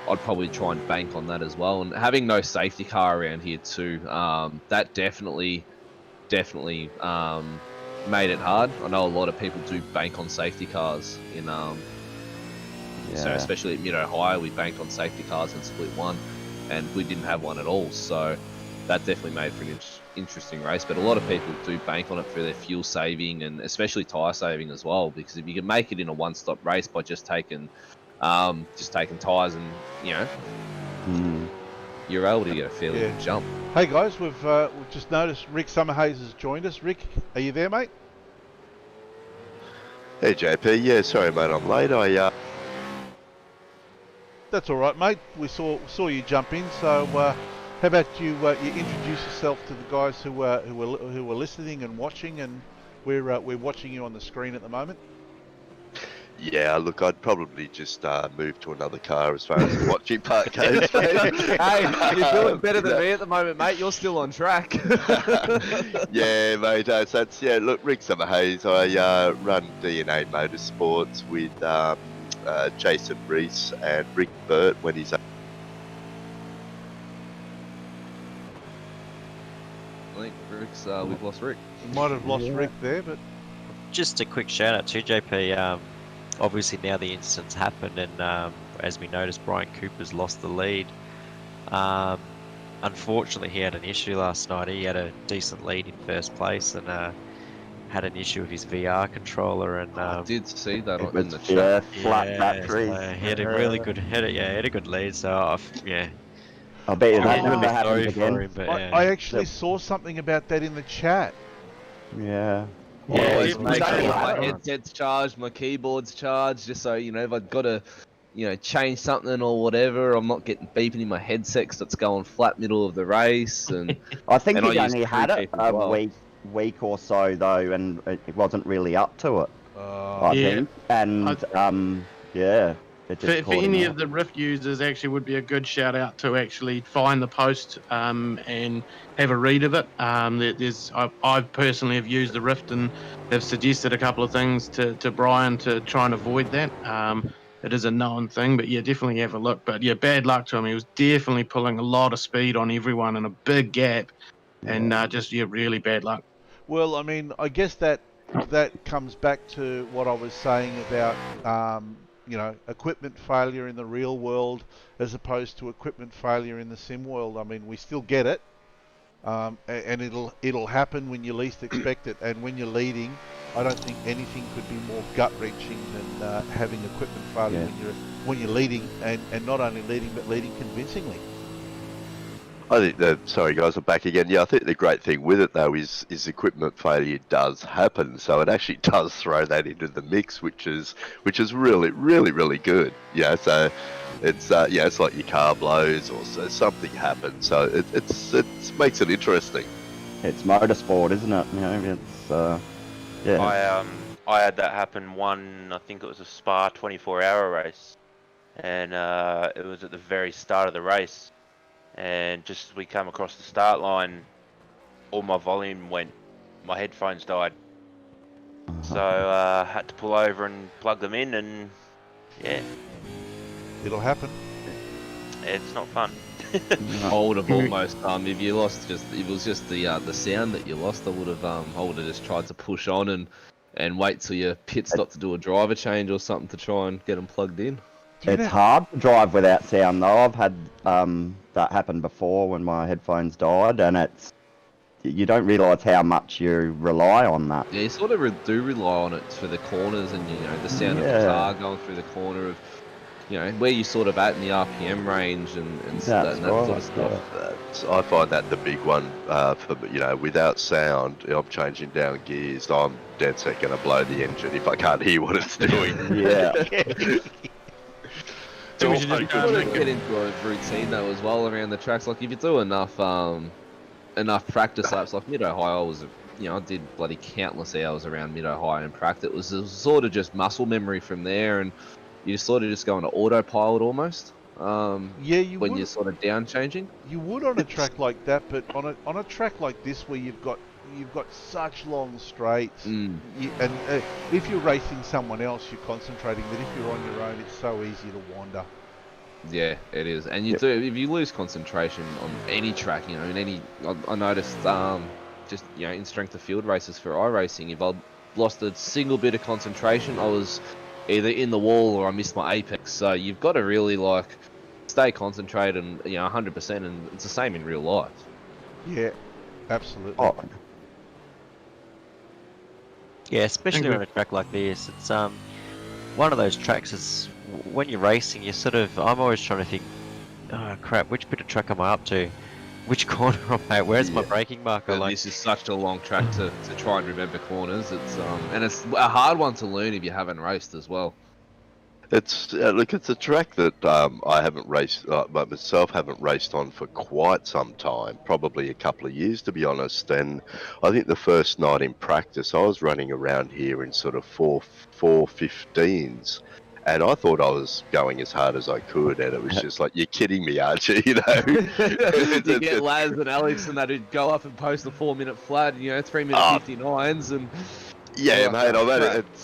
I'd probably try and bank on that as well, and having no safety car around here too, that definitely made it hard. I know a lot of people do bank on safety cars in so especially at Mid-Ohio, we banked on safety cars and split one, and we didn't have one at all, so that definitely made for an interesting race. But a lot of people do bank on it for their fuel saving and especially tyre saving as well, because if you can make it in a one-stop race by just taking tyres and you're able to get a fairly good jump. Hey guys, we've just noticed Rick Summerhays has joined us. Rick, are you there, mate? Hey JP, yeah, sorry mate, I'm late. That's all right, mate. We saw you jump in. So, how about you introduce yourself to the guys who are listening and watching, and we're watching you on the screen at the moment. Yeah, look, I'd probably just move to another car as far as the watching part goes. Hey, you're doing better than me at the moment, mate. You're still on track. Yeah, mate. So it's look, Rick Summerhays. I run DNA Motorsports with Jason Reese and Rick Burt when he's I think Rick's, we've lost Rick. Might have lost Yeah. Rick there, but Just a quick shout out to JP. Obviously now the incident's happened, and as we noticed, Brian Cooper's lost the lead. Unfortunately, he had an issue last night. He had a decent lead in first place, and had an issue with his VR controller, and I did see that It in the was, chat. flat batteries. he had a really good hit. Yeah, he had a good lead. So I bet you Oh, that really never happens sorry again. for him, but yeah. I actually saw something about that in the chat. Yeah. Yeah, Always he's make exactly sure my right. headset's charged, my keyboard's charged, just so, you know, if I've got to, you know, change something or whatever, I'm not getting beeping in my headset 'cause it's going flat middle of the race. And I think And I he use only had it TrueCheck as a well. week or so though, and it wasn't really up to it. I Yeah. think, and yeah, it just For caught him any out. of the Rift users, actually would be a good shout out to actually find the post and have a read of it. I personally have used the Rift and have suggested a couple of things to Brian to try and avoid that. It is a known thing, but yeah, definitely have a look. But yeah, bad luck to him. He was definitely pulling a lot of speed on everyone in a big gap, and really bad luck. Well, I mean, I guess that comes back to what I was saying about equipment failure in the real world as opposed to equipment failure in the sim world. I mean, we still get it, and it'll happen when you least expect it. And when you're leading, I don't think anything could be more gut wrenching than having equipment failure when you're leading, and not only leading but leading convincingly. I think that, sorry guys, I'm back again. Yeah, I think the great thing with it though is equipment failure does happen, so it actually does throw that into the mix, which is really, really, really good. Yeah, so it's it's like your car blows or so something happens, so it makes it interesting. It's motorsport, isn't it? You know, it's yeah. I had that happen I think it was a Spa 24-hour race, and it was at the very start of the race. And just as we come across the start line, all my volume went. My headphones died. So I had to pull over and plug them in, and yeah, It'll happen. it's not fun. I would have almost, if you lost if it was just the sound that you lost, I would have just tried to push on and wait till your pit stop to do a driver change or something to try and get them plugged in. It's hard to drive without sound though. I've had that happen before when my headphones died, and you don't realise how much you rely on that. Yeah, you sort of do rely on it for the corners and, you know, the sound of the car going through the corner of, you know, where you sort of at in the RPM range and that sort of stuff. I find that the big one for, you know, without sound, I'm changing down gears, I'm dead set going to blow the engine if I can't hear what it's doing. Yeah. So we should just Get into a routine though as well around the tracks. Like if you do enough practice laps, like Mid-Ohio I did bloody countless hours around Mid-Ohio in practice. It was sort of just muscle memory from there, and you sort of just go into autopilot almost. When you're sort of down changing. You would on a track like that, but on a track like this where you've got such long straights, and if you're racing someone else, you're concentrating. But if you're on your own, it's so easy to wander. Yeah, it is, and you do. If you lose concentration on any track, you know, I noticed just, you know, in strength of field races for iRacing, if I lost a single bit of concentration, I was either in the wall or I missed my apex. So you've got to really stay concentrated and, you know, 100%, and it's the same in real life. Yeah, absolutely. Oh, Yeah, especially on a track like this, it's one of those tracks is when you're racing, I'm always trying to think, oh crap, which bit of track am I up to? Which corner am I at? Where's my braking marker? But this is such a long track to try and remember corners. It's and it's a hard one to learn if you haven't raced as well. It's it's a track that I haven't raced myself haven't raced on for quite some time, probably a couple of years to be honest. And I think the first night in practice, I was running around here in sort of 4.15s, and I thought I was going as hard as I could, and it was just like, you're kidding me, aren't you? You know, you get Laz and Alex and that who'd go up and post a 4-minute flat, you know, 3-minute 59s and. Yeah, mate. I mean,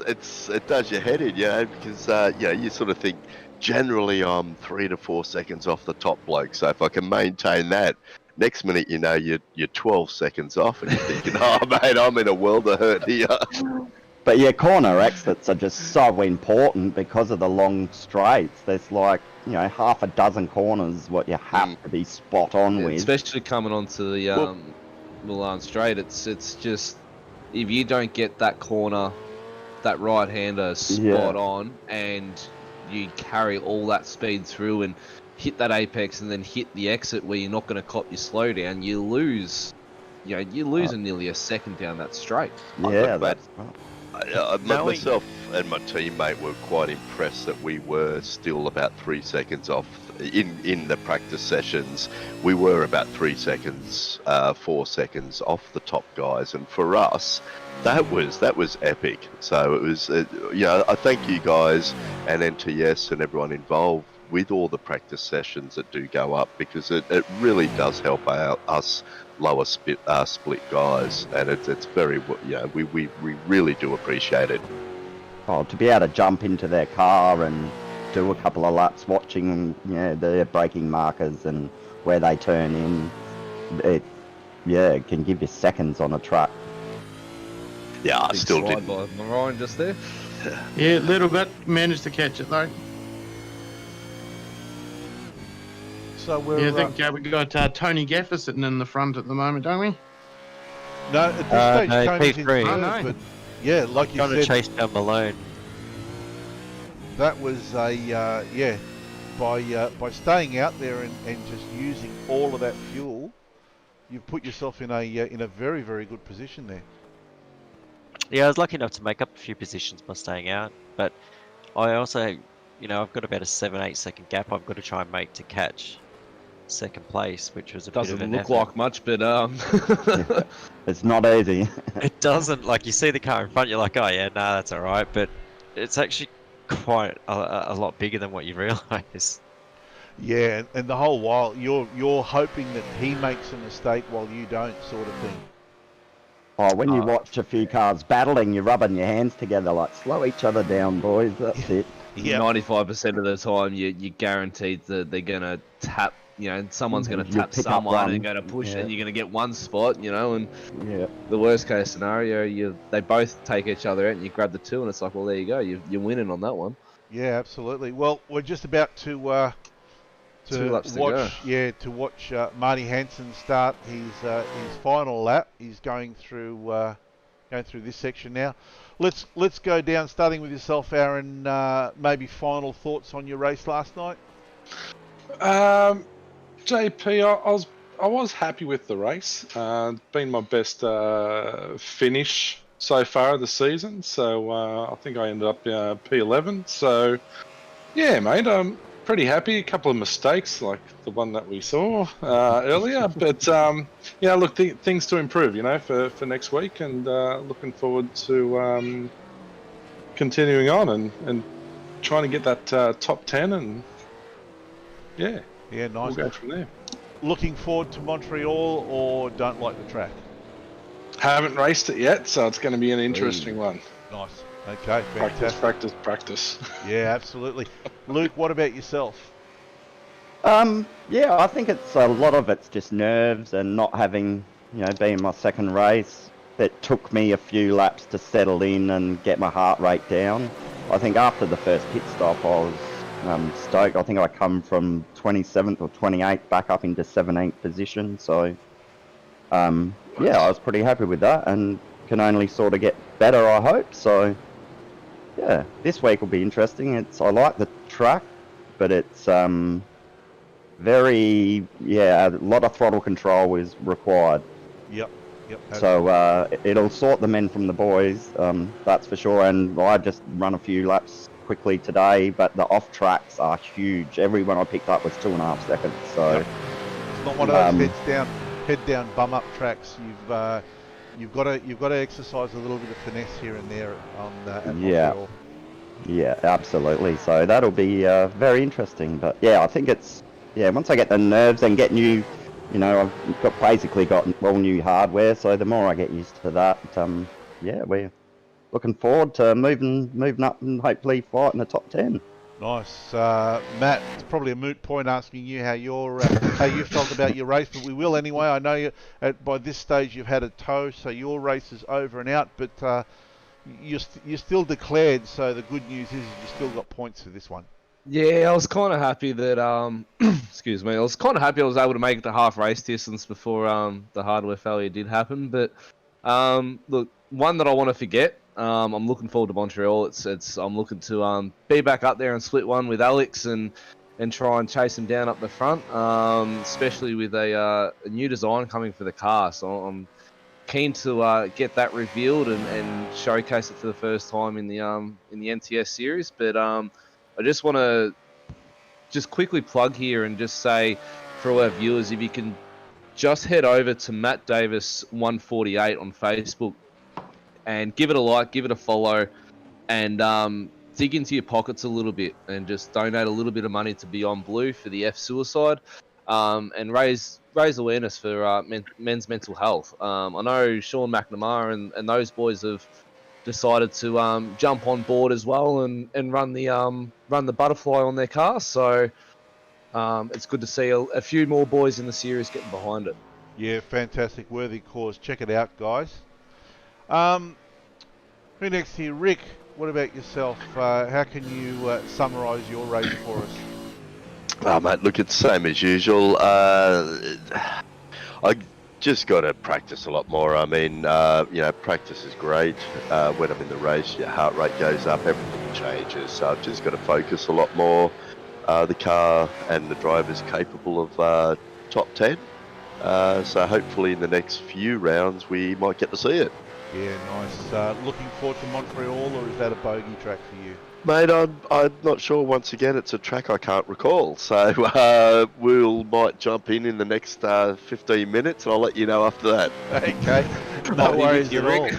it does your head in, you know, because you sort of think generally I'm 3 to 4 seconds off the top bloke. So if I can maintain that Next minute, you know, you're 12 seconds off, and you're thinking, "Oh, mate, I'm in a world of hurt here." But yeah, corner exits are just so important because of the long straights. There's like, you know, half a dozen corners what you have to be spot on with. Especially coming onto the Milan Straight, it's just if you don't get that corner, that right-hander spot on, and you carry all that speed through and hit that apex and then hit the exit where you're not going to cop your slowdown, you lose. You know, you're losing nearly a second down that straight. Yeah, that's myself and my teammate were quite impressed that we were still about 3 seconds off in the practice sessions. We were about 3 seconds, 4 seconds off the top guys, and for us, that was epic. So it was, I thank you guys and NTS and everyone involved with all the practice sessions that do go up, because it really does help out us lower split guys, and it's very, we really do appreciate it. Oh, to be able to jump into their car and do a couple of laps watching, their braking markers and where they turn in, it can give you seconds on a track. Yeah, I Big still slide didn't. by Ryan just there. Yeah, little bit. Managed to catch it though. So we're Yeah, I think we got Tony Gaffer sitting in the front at the moment, don't we? no, at this stage no, Tony's in P3. third, Oh, no. but yeah, like you Trying to said, chase down Malone. that was a by staying out there and just using all of that fuel, you've put yourself in a very, very good position there. Yeah, I was lucky enough to make up a few positions by staying out, but I also, I've got about a 7-8 second gap I've got to try and make to catch second place, which was a bit of Doesn't an look effort. like much, but It's not easy. It doesn't. Like, you see the car in front, you're like, oh yeah, nah, that's all right, but it's actually quite a lot bigger than what you realise. Yeah, and the whole while you're hoping that he makes a mistake while you don't, sort of thing. Oh, when you watch a few cars battling, you're rubbing your hands together like, slow each other down, boys. That's it. Yeah. 95% of the time, you're guaranteed that they're gonna tap. Someone's gonna You tap pick up someone one. and go to push, Yeah. and you're gonna get one spot. And Yeah. the worst case scenario, they both take each other out, and you grab the two, and it's like, well, there you go, you're winning on that one. Yeah, absolutely. Well, we're just about to 2 laps to watch, go. Marty Hansen start his final lap. He's going through this section now. Let's go down, starting with yourself, Aaron. Maybe final thoughts on your race last night. JP, I was happy with the race. Been my best finish so far of the season. So I think I ended up P11. So yeah, mate, I'm pretty happy. A couple of mistakes like the one that we saw earlier, but look, things to improve, for next week, and looking forward to continuing on and trying to get that top 10, and yeah, nice. we'll go from there. Looking forward to Montreal, or don't like the track? Haven't raced it yet, so it's going to be an interesting one. Nice. Okay, fantastic. Practice. Yeah, absolutely. Luke, what about yourself? I think it's a lot of it's just nerves and not having, being my second race. It took me a few laps to settle in and get my heart rate down. I think after the first pit stop, I was stoked. I think I come from 27th or 28th back up into 17th position. So, I was pretty happy with that, and can only sort of get better, I hope. So, yeah, this week will be interesting. I like the track, but it's a lot of throttle control is required. Yep. So it'll sort the men from the boys, that's for sure. And I just run a few laps quickly today, but the off tracks are huge. Every one I picked up was 2.5 seconds. So it's not one of those head down, bum up tracks. You've got to exercise a little bit of finesse here and there at Montreal. Yeah, absolutely. So that'll be very interesting. But yeah, I think it's once I get the nerves and get new, I've basically got all new hardware. So the more I get used to that, we're looking forward to moving up and hopefully fighting the top 10. Nice, Matt. It's probably a moot point asking you how how you felt about your race, but we will anyway. I know you by this stage you've had a tow, so your race is over and out. But you're still declared. So the good news is you still got points for this one. Yeah, I was kind of happy that excuse me. I was kind of happy I was able to make it to half race distance before the hardware failure did happen. But look, one that I want to forget. I'm looking forward to Montreal. I'm looking to be back up there and split one with Alex and try and chase him down up the front. Especially with a new design coming for the car. So I'm keen to get that revealed and showcase it for the first time in the NTS series. But I just want to quickly plug here and just say for all our viewers, if you can just head over to Matt Davis 148 on Facebook and give it a like, give it a follow, and dig into your pockets a little bit and just donate a little bit of money to Beyond Blue for the F suicide, and raise awareness for men's mental health. I know Sean McNamara and those boys have decided to jump on board as well and run the butterfly on their car. So it's good to see a few more boys in the series getting behind it. Yeah, fantastic, worthy cause. Check it out, guys. Who next here? Rick, what about yourself? How can you summarise your race for us? Oh, mate, look, it's the same as usual. I just got to practice a lot more. I mean, practice is great. When I'm in the race, your heart rate goes up, everything changes. So I've just got to focus a lot more. The car and the driver's capable of top 10. So hopefully in the next few rounds we might get to see it. Yeah, nice. Looking forward to Montreal, or is that a bogey track for you? Mate, I'm not sure. Once again, it's a track I can't recall. So might jump in the next 15 minutes, and I'll let you know after that. Okay, no worries at all.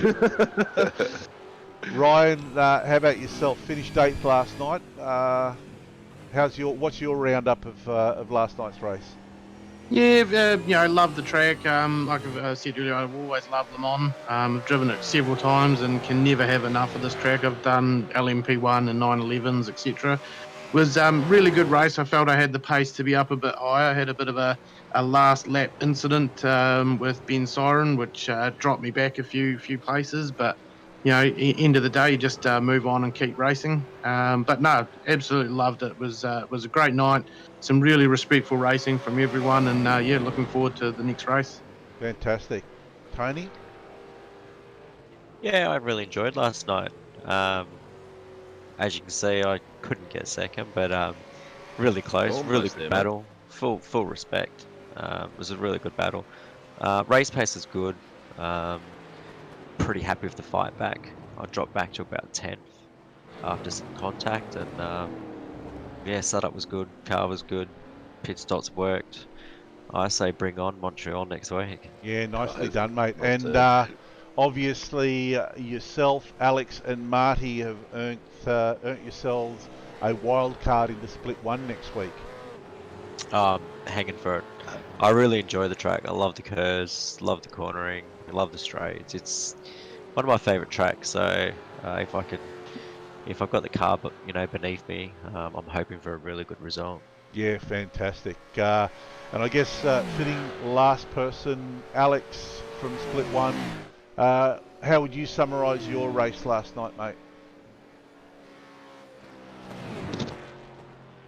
Ryan, how about yourself? Finished 8th last night. What's your roundup of last night's race? Yeah, love the track. Like I said earlier, I've always loved Le Mans. I've driven it several times and can never have enough of this track. I've done LMP1 and 911s, etc. It was really good race. I felt I had the pace to be up a bit higher. I had a bit of a last lap incident with Ben Siren, which dropped me back a few places. But end of the day, you just move on and keep racing. But no, absolutely loved it. It was a great night. Some really respectful racing from everyone, and looking forward to the next race. Fantastic. Tony? Yeah, I really enjoyed last night. As you can see, I couldn't get second, but really close, Almost really there, good battle. Full respect. It was a really good battle. Race pace is good. Pretty happy with the fight back. I dropped back to about 10th after some contact, and setup was good, car was good, pit stops worked. I say bring on Montreal next week. Yeah, nicely done, mate. And obviously yourself, Alex and Marty have earned yourselves a wild card in the Split 1 next week. Hanging for it. I really enjoy the track. I love the curves, love the cornering, I love the straights. It's one of my favourite tracks, so if I've got the car beneath me, I'm hoping for a really good result. Yeah, fantastic. And I guess fitting last person, Alex from Split 1, how would you summarise your race last night, mate?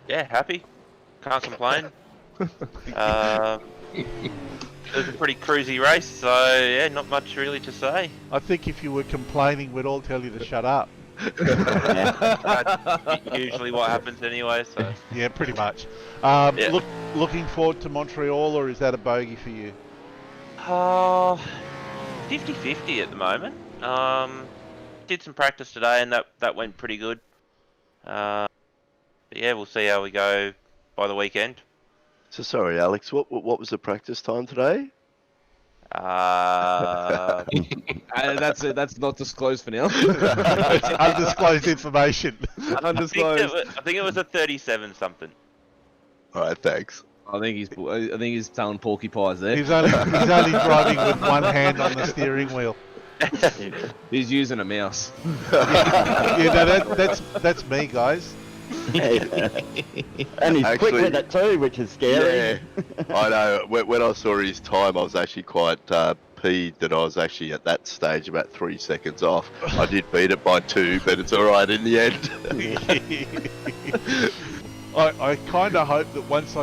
Yeah, happy. Can't complain. It was a pretty cruisy race, so yeah, not much really to say. I think if you were complaining, we'd all tell you to shut up. That's usually what happens anyway, so. Yeah, pretty much. Looking forward to Montreal, or is that a bogey for you? 50-50 at the moment. Did some practice today, and that went pretty good. But yeah, we'll see how we go by the weekend. So sorry, Alex. What was the practice time today? That's not disclosed for now. It's undisclosed information. Undisclosed. I think it was a 37 something. All right, thanks. I think he's telling porky pies there. He's only driving with one hand on the steering wheel. He's using a mouse. Yeah, no, that's me, guys. And he's quick Actually, with it too, which is scary. Yeah, I know. When I saw his time, I was actually quite peeved that I was actually at that stage about 3 seconds off. I did beat it by 2, but it's all right in the end. I kind of hope that once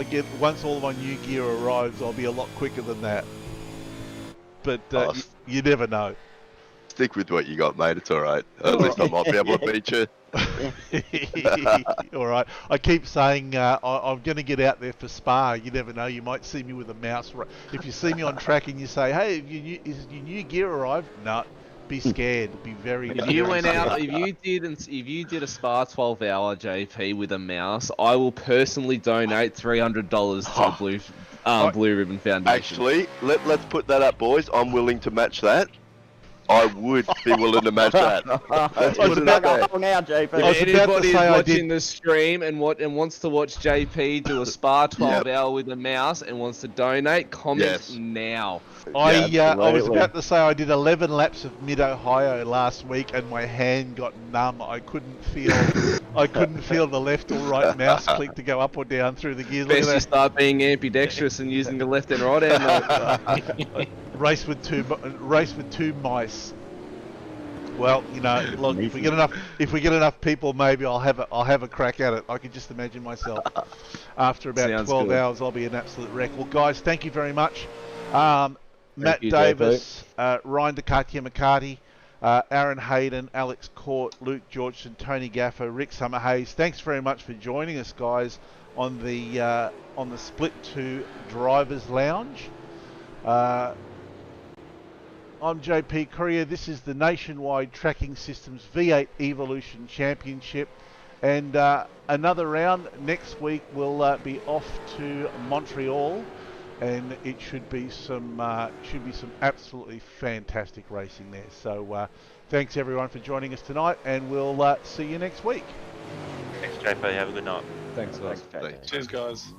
all my new gear arrives, I'll be a lot quicker than that. But you never know. Stick with what you got, mate. It's all right. At least I might be able to beat you. All right. I keep saying I'm going to get out there for Spa. You never know. You might see me with a mouse. If you see me on track and you say, "Hey, is your new gear arrived?" No, be scared. Be very. If you went out, if you did a Spa 12-hour JP with a mouse, I will personally donate $300 to the Blue Ribbon Foundation. Actually, let's put that up, boys. I'm willing to match that. I would be willing to match that. Let's put it up there. Now, JP. If anybody is watching the stream and wants to watch JP do a Spa 12-hour with a mouse and wants to donate, comment now. I was about to say I did 11 laps of Mid-Ohio last week and my hand got numb. I couldn't feel the left or right mouse click to go up or down through the gears. Best you start being ambidextrous and using the left and right hand. Race with two mice. Well, look, if we get enough people, maybe I'll have a crack at it. I can just imagine myself. After about 12 hours, I'll be an absolute wreck. Well, guys, thank you very much. Matt Davis, Ryan DeCartier McCarty, Aaron Hayden, Alex Court, Luke Georgeson, Tony Gaffer, Rick Summerhays. Thanks very much for joining us, guys, on the Split 2 Drivers Lounge. I'm JP Courier. This is the Nationwide Tracking Systems V8 Evolution Championship, and another round next week. Will be off to Montreal, and it should be some absolutely fantastic racing there. So thanks everyone for joining us tonight, and we'll see you next week. Thanks, JP. Have a good night. Thanks, guys. Cheers, guys.